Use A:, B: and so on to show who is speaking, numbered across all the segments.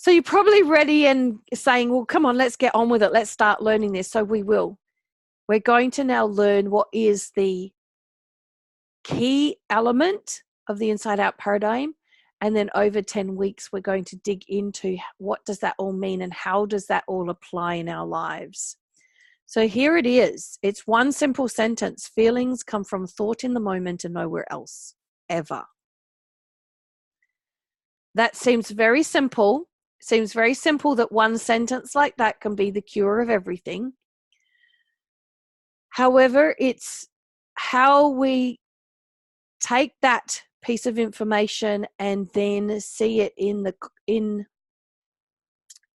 A: So you're probably ready and saying, well, come on, let's get on with it. Let's start learning this. So we will. We're going to now learn what is the key element of the inside out paradigm. And then over 10 weeks, we're going to dig into what does that all mean and how does that all apply in our lives. So here it is. It's one simple sentence. Feelings come from thought in the moment and nowhere else, ever. That seems very simple. Seems very simple that one sentence like that can be the cure of everything. However, it's how we take that piece of information and then see it in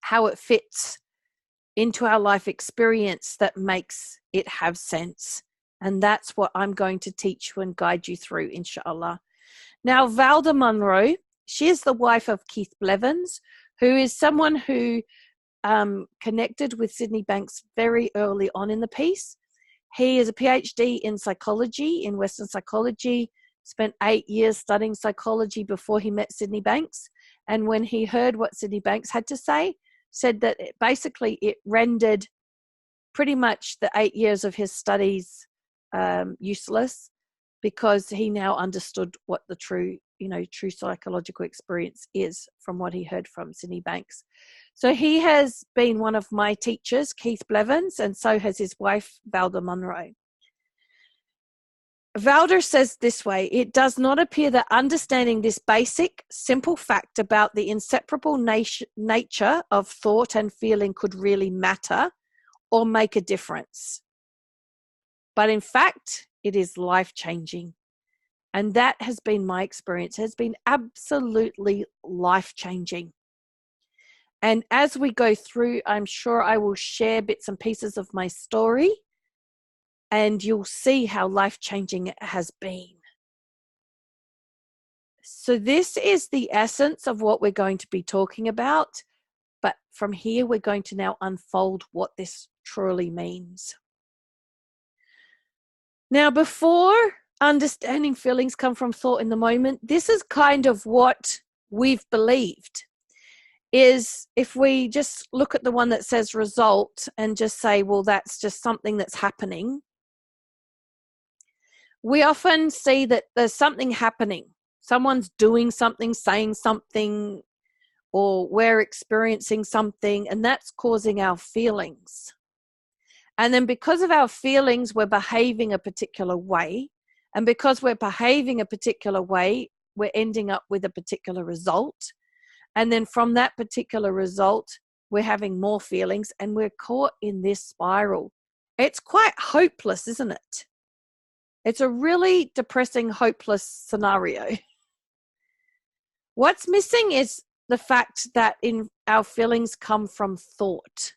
A: how it fits into our life experience that makes it have sense. And that's what I'm going to teach you and guide you through, inshallah. Now, Valda Munro, she is the wife of Keith Blevins, who is someone who connected with Sydney Banks very early on in the piece. He is a PhD in psychology, in Western psychology, spent 8 years studying psychology before he met Sydney Banks. And when he heard what Sydney Banks had to say, said that basically it rendered pretty much the 8 years of his studies useless, because he now understood what the true psychological experience is from what he heard from Sydney Banks. So he has been one of my teachers, Keith Blevins, and so has his wife, Valda Munro. Valda says this way: it does not appear that understanding this basic, simple fact about the inseparable nature of thought and feeling could really matter or make a difference. But in fact, it is life-changing. And that has been my experience. It has been absolutely life-changing. And as we go through, I'm sure I will share bits and pieces of my story, and you'll see how life-changing it has been. So this is the essence of what we're going to be talking about. But from here, we're going to now unfold what this truly means. Now, before understanding feelings come from thought in the moment, this is kind of what we've believed. Is if we just look at the one that says result and just say, well, that's just something that's happening. We often see that there's something happening. Someone's doing something, saying something, or we're experiencing something, and that's causing our feelings. And then because of our feelings, we're behaving a particular way. And because we're behaving a particular way, we're ending up with a particular result. And then from that particular result, we're having more feelings, and we're caught in this spiral. It's quite hopeless, isn't it? It's a really depressing, hopeless scenario. What's missing is the fact that our feelings come from thought.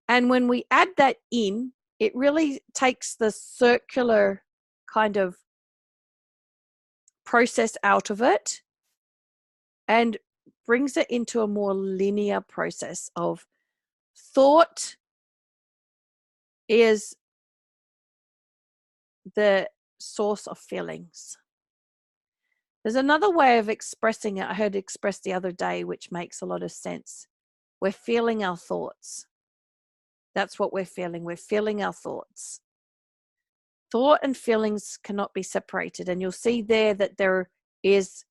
A: And when we add that in, it really takes the circular kind of process out of it and brings it into a more linear process of thought is the source of feelings. There's another way of expressing it I heard expressed the other day, which makes a lot of sense. We're feeling our thoughts. That's what we're feeling. We're feeling our thoughts. Thought and feelings cannot be separated. And you'll see there that there is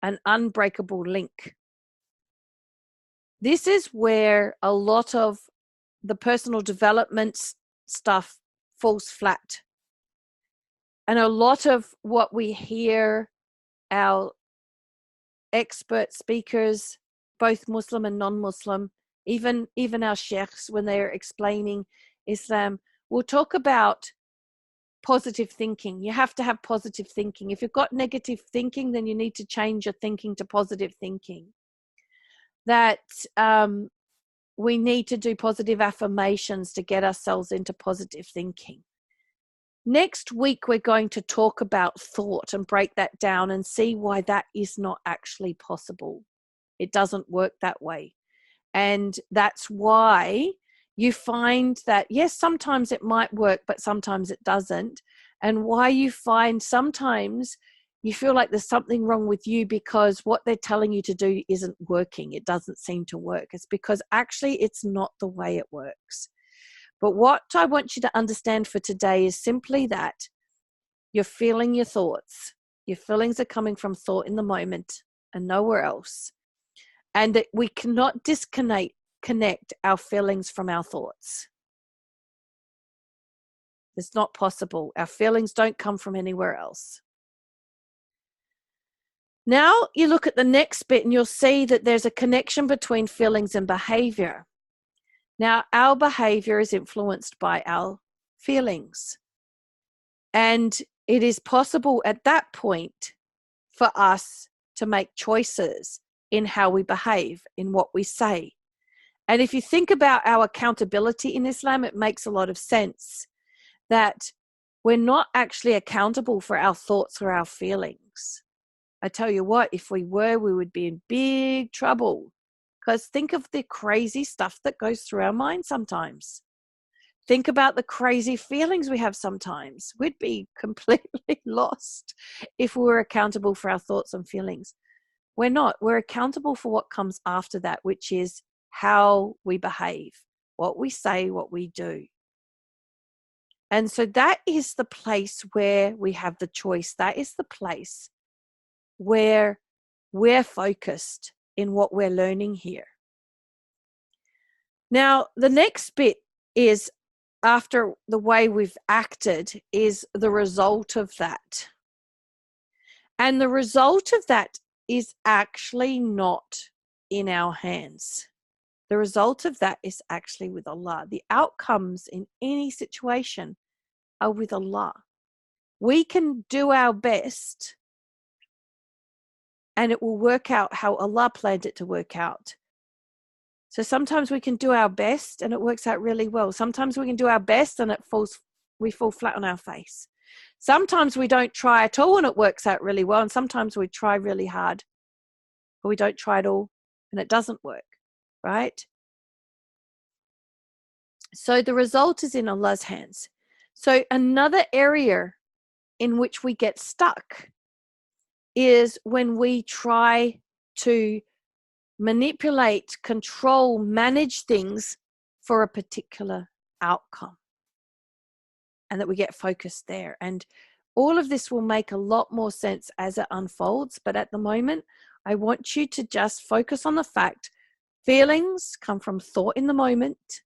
A: an unbreakable link. This is where a lot of the personal development stuff falls flat. And a lot of what we hear our expert speakers, both Muslim and non-Muslim, even our sheikhs, when they're explaining Islam, will talk about positive thinking. You have to have positive thinking. If you've got negative thinking, then you need to change your thinking to positive thinking. That we need to do positive affirmations to get ourselves into positive thinking. Next week, we're going to talk about thought and break that down and see why that is not actually possible. It doesn't work that way. And that's why you find that, yes, sometimes it might work, but sometimes it doesn't. And why you find sometimes you feel like there's something wrong with you because what they're telling you to do isn't working. It doesn't seem to work. It's because actually it's not the way it works. But what I want you to understand for today is simply that you're feeling your thoughts. Your feelings are coming from thought in the moment and nowhere else. And that we cannot connect our feelings from our thoughts. It's not possible. Our feelings don't come from anywhere else. Now you look at the next bit and you'll see that there's a connection between feelings and behavior. Now, our behavior is influenced by our feelings. And it is possible at that point for us to make choices in how we behave, in what we say. And if you think about our accountability in Islam, it makes a lot of sense that we're not actually accountable for our thoughts or our feelings. I tell you what, if we were, we would be in big trouble. Because think of the crazy stuff that goes through our mind sometimes. Think about the crazy feelings we have sometimes. We'd be completely lost if we were accountable for our thoughts and feelings. We're not. We're accountable for what comes after that, which is how we behave, what we say, what we do. And so that is the place where we have the choice. That is the place where we're focused in what we're learning here. Now, the next bit is, after the way we've acted, is the result of that. And the result of that is actually not in our hands. The result of that is actually with Allah. The outcomes in any situation are with Allah. We can do our best and it will work out how Allah planned it to work out. So sometimes we can do our best and it works out really well. Sometimes we can do our best and we fall flat on our face. Sometimes we don't try at all and it works out really well. And sometimes we try really hard, but we don't try at all and it doesn't work, right? So the result is in Allah's hands. So another area in which we get stuck is when we try to manipulate, control, manage things for a particular outcome, and that we get focused there. And all of this will make a lot more sense as it unfolds, but at the moment I want you to just focus on the fact feelings come from thought in the moment,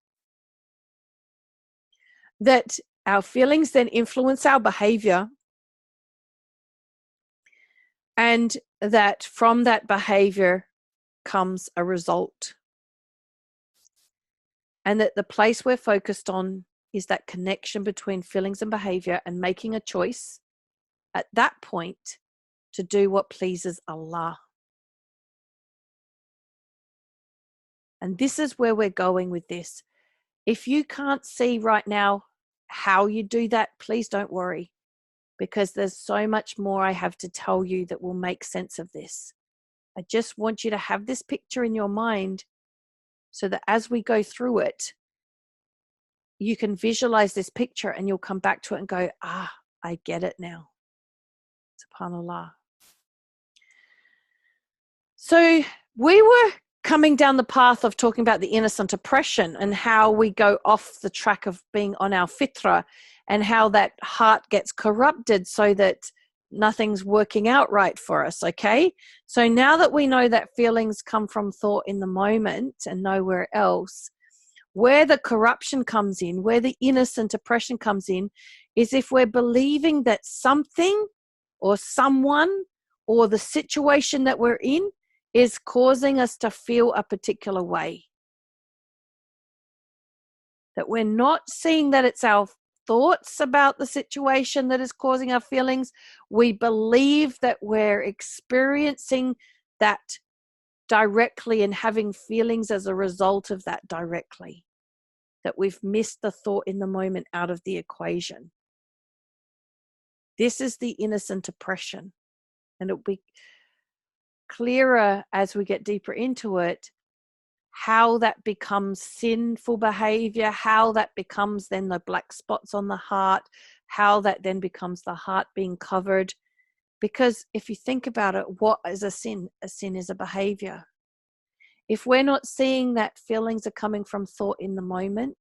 A: that our feelings then influence our behavior, and that from that behavior comes a result. And that the place we're focused on is that connection between feelings and behavior, and making a choice at that point to do what pleases Allah. And this is where we're going with this. If you can't see right now how you do that, please don't worry, because there's so much more I have to tell you that will make sense of this. I just want you to have this picture in your mind so that as we go through it, you can visualize this picture and you'll come back to it and go, I get it now. SubhanAllah. So we were coming down the path of talking about the innocent oppression and how we go off the track of being on our fitra, and how that heart gets corrupted so that nothing's working out right for us, okay? So now that we know that feelings come from thought in the moment and nowhere else, where the corruption comes in, where the innocent oppression comes in, is if we're believing that something or someone or the situation that we're in is causing us to feel a particular way. That we're not seeing that it's our thoughts about the situation that is causing our feelings. We believe that we're experiencing that directly and having feelings as a result of that directly. That we've missed the thought in the moment out of the equation. This is the innocent oppression. And it'll be clearer as we get deeper into it, how that becomes sinful behavior, how that becomes then the black spots on the heart, how that then becomes the heart being covered. Because if you think about it, what is a sin? A sin is a behavior. If we're not seeing that feelings are coming from thought in the moment,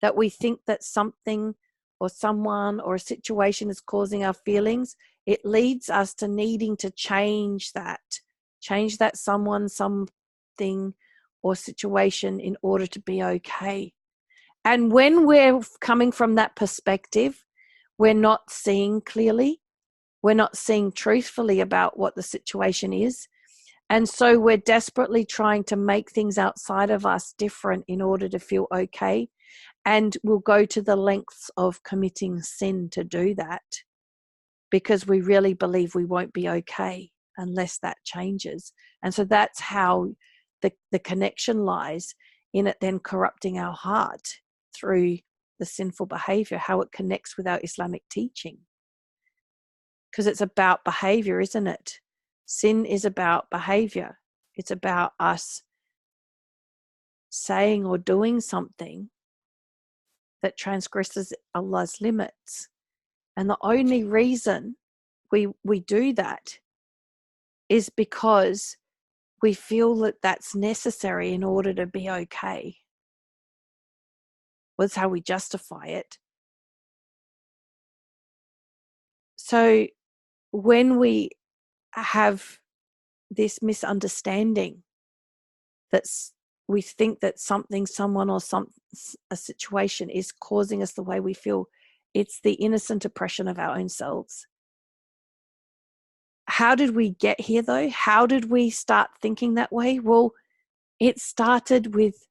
A: that we think that something or someone or a situation is causing our feelings, it leads us to needing to change that someone, something, or situation in order to be okay. And when we're coming from that perspective, we're not seeing clearly, we're not seeing truthfully about what the situation is. And so we're desperately trying to make things outside of us different in order to feel okay. And we'll go to the lengths of committing sin to do that, because we really believe we won't be okay unless that changes. And so that's how the connection lies in it, then corrupting our heart through the sinful behavior, how it connects with our Islamic teaching. Because it's about behavior, isn't it? Sin is about behavior. It's about us saying or doing something that transgresses Allah's limits. And the only reason we do that is because we feel that that's necessary in order to be okay. Well, that's how we justify it. So when we have this misunderstanding, we think that something, someone, or a situation is causing us the way we feel, it's the innocent oppression of our own selves. How did we get here, though? How did we start thinking that way? Well, it started with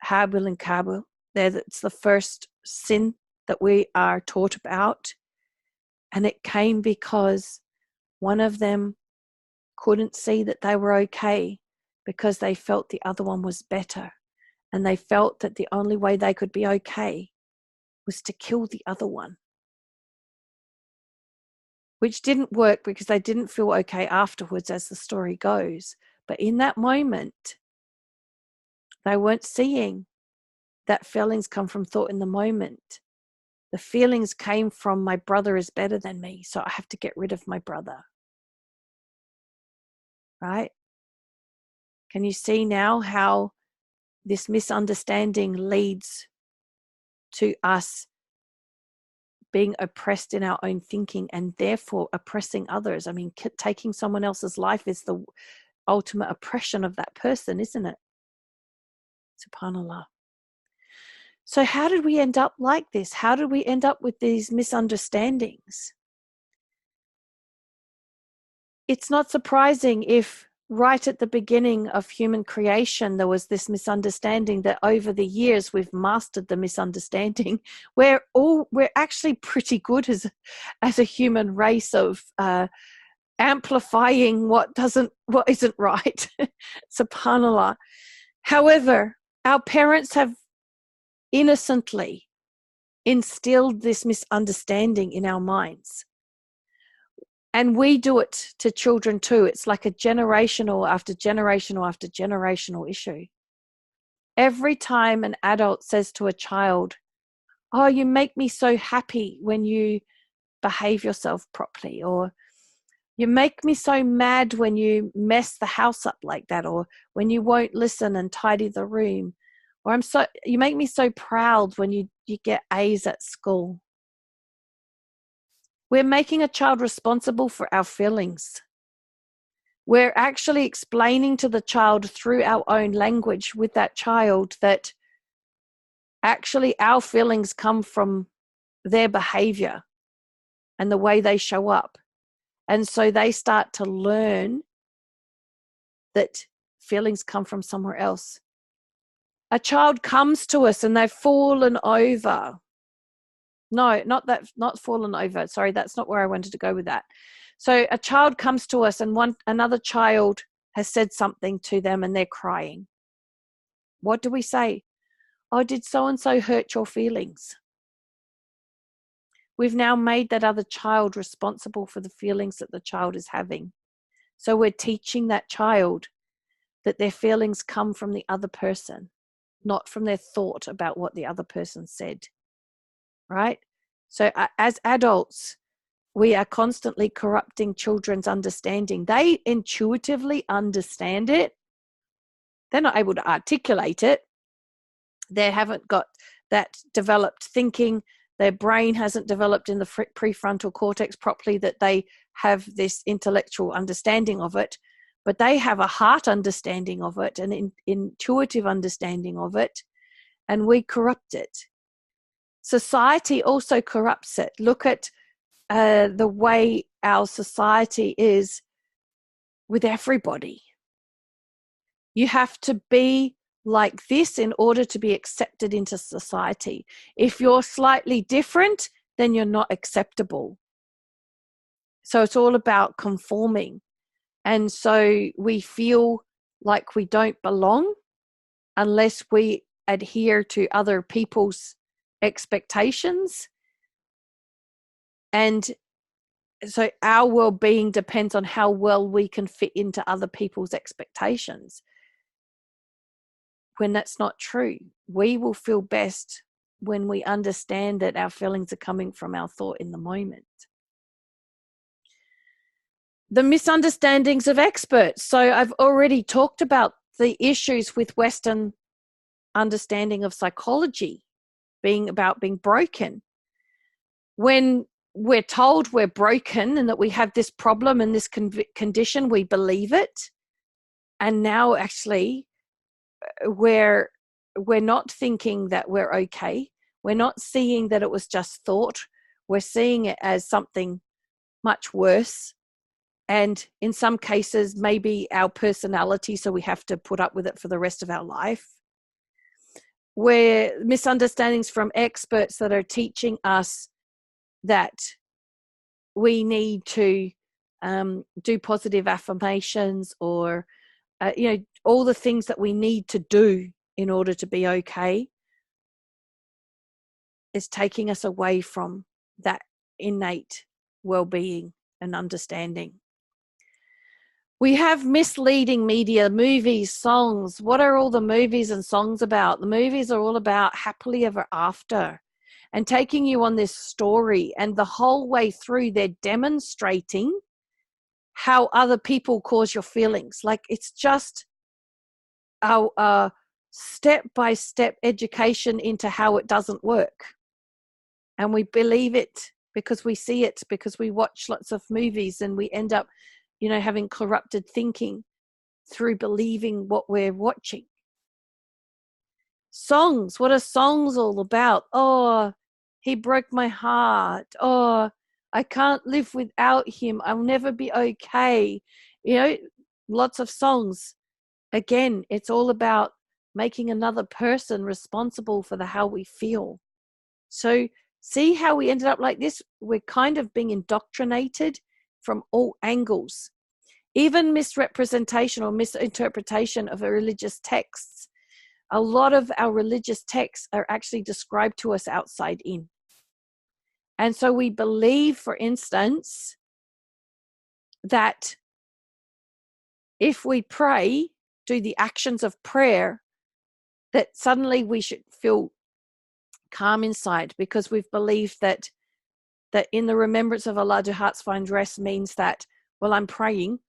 A: Habil and Kabil. That's the first sin that we are taught about. And it came because one of them couldn't see that they were okay because they felt the other one was better. And they felt that the only way they could be okay was to kill the other one, which didn't work because they didn't feel okay afterwards, as the story goes. But in that moment, they weren't seeing that feelings come from thought in the moment. The feelings came from my brother is better than me, so I have to get rid of my brother. Right? Can you see now how this misunderstanding leads to us being oppressed in our own thinking and therefore oppressing others? I mean, taking someone else's life is the ultimate oppression of that person, isn't it? SubhanAllah. So how did we end up like this? How did we end up with these misunderstandings? It's not surprising if right at the beginning of human creation there was this misunderstanding, that over the years we've mastered the misunderstanding. We're actually pretty good as a human race of amplifying what isn't right. SubhanAllah. However, our parents have innocently instilled this misunderstanding in our minds. And we do it to children too. It's like a generational after generational after generational issue. Every time an adult says to a child, "Oh, you make me so happy when you behave yourself properly," or "You make me so mad when you mess the house up like that," or "When you won't listen and tidy the room," or "You make me so proud when you get A's at school." We're making a child responsible for our feelings. We're actually explaining to the child through our own language with that child that actually our feelings come from their behavior and the way they show up. And so they start to learn that feelings come from somewhere else. A child comes to us and they've fallen over. No, not fallen over. Sorry, that's not where I wanted to go with that. So a child comes to us and another child has said something to them and they're crying. What do we say? "Oh, did so-and-so hurt your feelings?" We've now made that other child responsible for the feelings that the child is having. So we're teaching that child that their feelings come from the other person, not from their thought about what the other person said. Right? So as adults, we are constantly corrupting children's understanding. They intuitively understand it. They're not able to articulate it. They haven't got that developed thinking. Their brain hasn't developed in the prefrontal cortex properly that they have this intellectual understanding of it, but they have a heart understanding of it, an intuitive understanding of it, and we corrupt it. Society also corrupts it. Look at the way our society is with everybody. You have to be like this in order to be accepted into society. If you're slightly different, then you're not acceptable. So it's all about conforming. And so we feel like we don't belong unless we adhere to other people's expectations. And so our well-being depends on how well we can fit into other people's expectations. When that's not true, we will feel best when we understand that our feelings are coming from our thought in the moment. The misunderstandings of experts. So I've already talked about the issues with Western understanding of psychology being about being broken. When we're told we're broken and that we have this problem and this condition, we believe it. And now actually we're not thinking that we're okay. We're not seeing that it was just thought. We're seeing it as something much worse. And in some cases, maybe our personality, so we have to put up with it for the rest of our life. We're misunderstandings from experts that are teaching us that we need to do positive affirmations or, all the things that we need to do in order to be okay, is taking us away from that innate well-being and understanding. We have misleading media, movies, songs. What are all the movies and songs about? The movies are all about happily ever after and taking you on this story. And the whole way through, they're demonstrating how other people cause your feelings. Like it's just our step-by-step education into how it doesn't work. And we believe it because we see it, because we watch lots of movies and we end up having corrupted thinking through believing what we're watching. Songs, what are songs all about? Oh, he broke my heart. Oh, I can't live without him. I'll never be okay. Lots of songs. Again, it's all about making another person responsible for how we feel. So see how we ended up like this? We're kind of being indoctrinated from all angles. Even misrepresentation or misinterpretation of religious texts. A lot of our religious texts are actually described to us outside in. And so we believe, for instance, that if we pray, do the actions of prayer, that suddenly we should feel calm inside, because we've believed that in the remembrance of Allah do hearts find rest means that, well, I'm praying,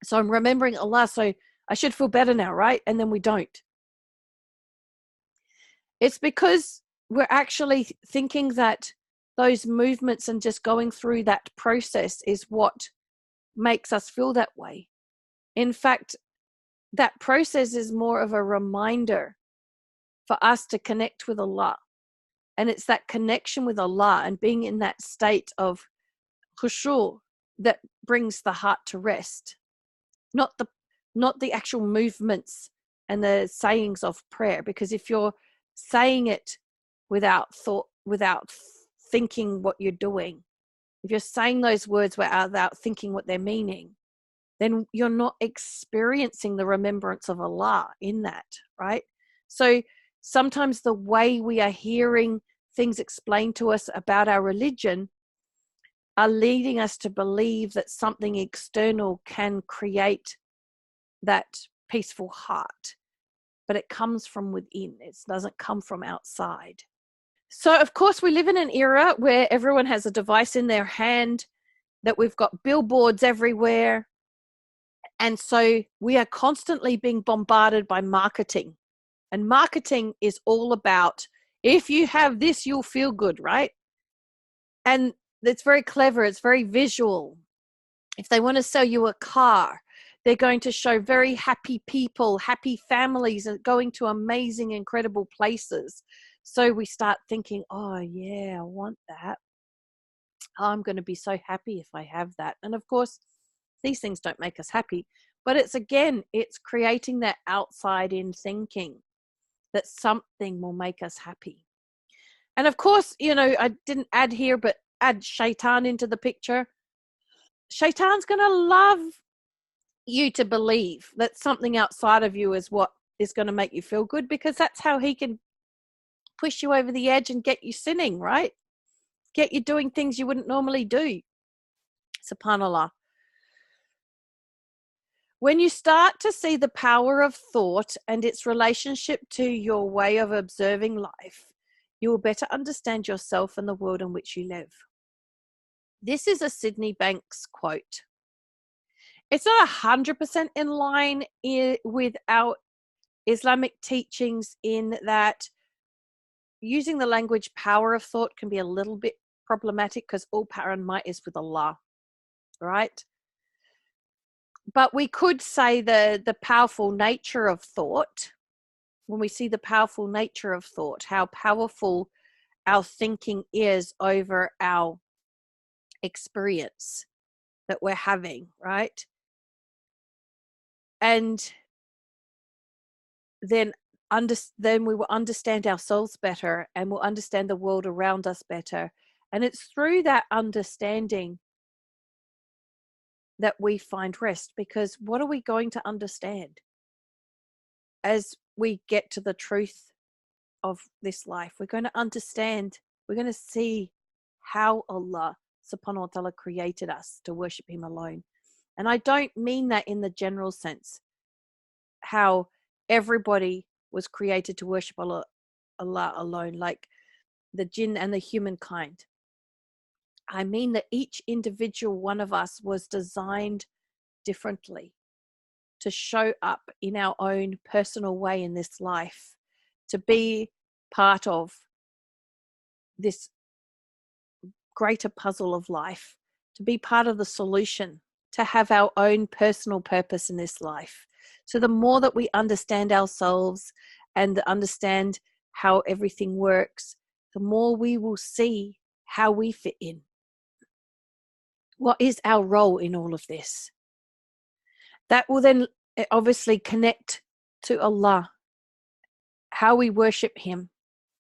A: so I'm remembering Allah, so I should feel better now, right? And then we don't. It's because we're actually thinking that those movements and just going through that process is what makes us feel that way. In fact, that process is more of a reminder for us to connect with Allah. And it's that connection with Allah and being in that state of khushu that brings the heart to rest. Not the actual movements and the sayings of prayer. Because if you're saying it without thought, without thinking what you're doing, if you're saying those words without thinking what they're meaning, then you're not experiencing the remembrance of Allah in that, right? So sometimes the way we are hearing things explained to us about our religion are leading us to believe that something external can create that peaceful heart. But it comes from within. It doesn't come from outside. So, of course, we live in an era where everyone has a device in their hand. that we've got billboards everywhere. And so we are constantly being bombarded by marketing. And marketing is all about, if you have this, you'll feel good, right? And it's very clever. It's very visual. If they want to sell you a car, they're going to show very happy people, happy families, and going to amazing, incredible places. So we start thinking, oh, yeah, I want that. Oh, I'm going to be so happy if I have that. And of course, these things don't make us happy. But it's creating that outside in thinking that something will make us happy. And of course, I didn't add here, but add Shaitan into the picture. Shaitan's going to love you to believe that something outside of you is what is going to make you feel good, because that's how he can push you over the edge and get you sinning, right? Get you doing things you wouldn't normally do. SubhanAllah. When you start to see the power of thought and its relationship to your way of observing life, you will better understand yourself and the world in which you live. This is a Sydney Banks quote. It's not 100% in line with our Islamic teachings, in that using the language power of thought can be a little bit problematic, because all power and might is with Allah, right? But we could say the powerful nature of thought. When we see the powerful nature of thought, how powerful our thinking is over our experience that we're having, right? And then we will understand ourselves better, and we'll understand the world around us better. And it's through that understanding that we find rest, because what are we going to understand as we get to the truth of this life? We're going to understand, we're going to see how Allah subhanahu wa ta'ala created us to worship him alone. And I don't mean that in the general sense, how everybody was created to worship Allah alone, like the jinn and the humankind. I mean that each individual one of us was designed differently to show up in our own personal way in this life, to be part of this greater puzzle of life, to be part of the solution, to have our own personal purpose in this life. So the more that we understand ourselves and understand how everything works, the more we will see how we fit in. What is our role in all of this? That will then obviously connect to Allah. How we worship him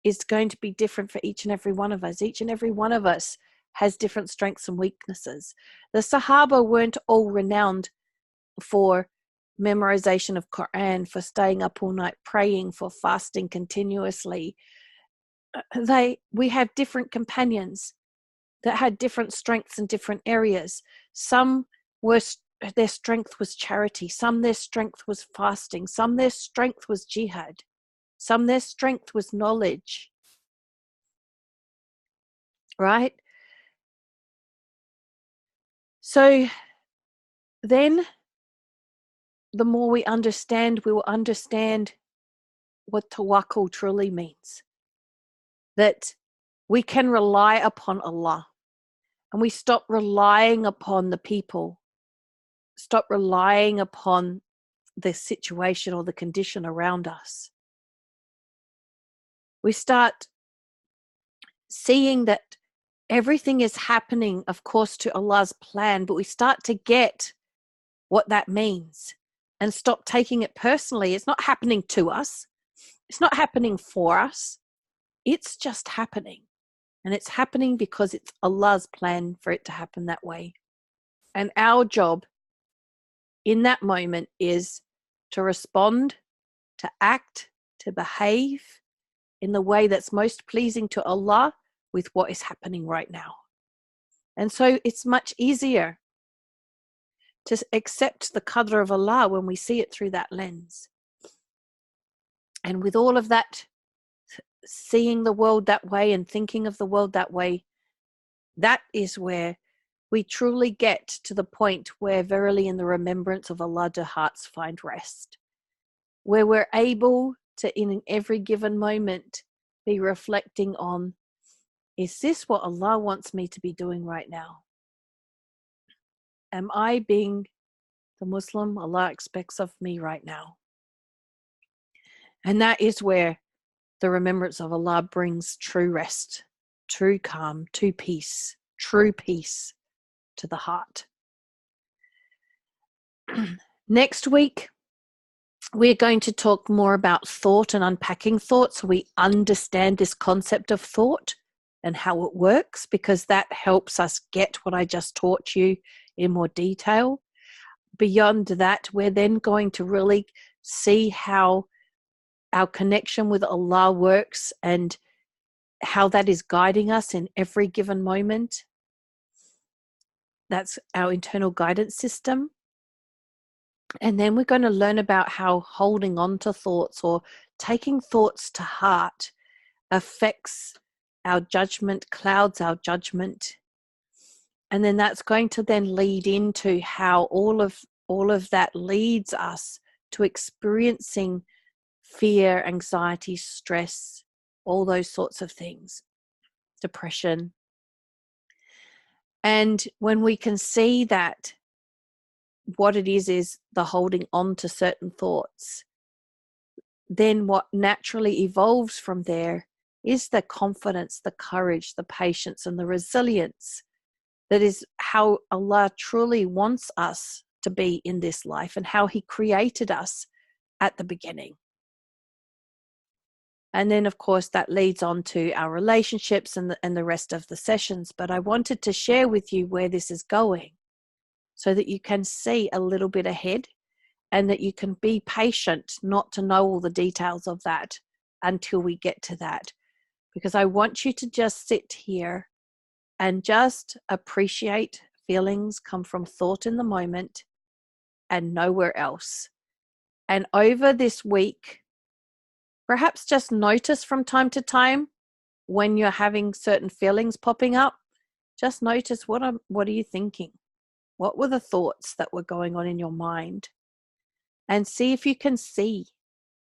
A: is going to be different for each and every one of us. Each and every one of us has different strengths and weaknesses. The Sahaba weren't all renowned for memorization of Quran, for staying up all night praying, for fasting continuously. We have different companions that had different strengths in different areas. Some their strength was charity. Some their strength was fasting. Some their strength was jihad. Some their strength was knowledge. Right? So then the more we will understand what tawakkul truly means. That we can rely upon Allah, and we stop relying upon the people, stop relying upon the situation or the condition around us. We start seeing that everything is happening, of course, to Allah's plan, but we start to get what that means and stop taking it personally. It's not happening to us. It's not happening for us. It's just happening. And it's happening because it's Allah's plan for it to happen that way. And our job in that moment is to respond, to act, to behave in the way that's most pleasing to Allah with what is happening right now. And so it's much easier to accept the qadr of Allah when we see it through that lens. And with all of that, seeing the world that way and thinking of the world that way, that is where we truly get to the point where verily in the remembrance of Allah do hearts find rest, where we're able to, in every given moment, be reflecting on, is this what Allah wants me to be doing right now? Am I being the Muslim Allah expects of me right now? And that is where the remembrance of Allah brings true rest, true calm, true peace to the heart. Next week, we're going to talk more about thought and unpacking thought, so we understand this concept of thought and how it works, because that helps us get what I just taught you in more detail. Beyond that, we're then going to really see how our connection with Allah works and how that is guiding us in every given moment. That's our internal guidance system. And then we're going to learn about how holding on to thoughts or taking thoughts to heart affects our judgment, clouds our judgment. And then that's going to then lead into how all of that leads us to experiencing fear, anxiety, stress, all those sorts of things, depression. And when we can see that what it is the holding on to certain thoughts, then what naturally evolves from there is the confidence, the courage, the patience, and the resilience. That is how Allah truly wants us to be in this life and how He created us at the beginning. And then, of course, that leads on to our relationships and the rest of the sessions. But I wanted to share with you where this is going so that you can see a little bit ahead and that you can be patient not to know all the details of that until we get to that. Because I want you to just sit here and just appreciate feelings come from thought in the moment and nowhere else. And over this week, perhaps just notice from time to time when you're having certain feelings popping up. Just notice what are you thinking? What were the thoughts that were going on in your mind? And see if you can see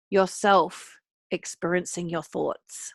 A: yourself experiencing your thoughts.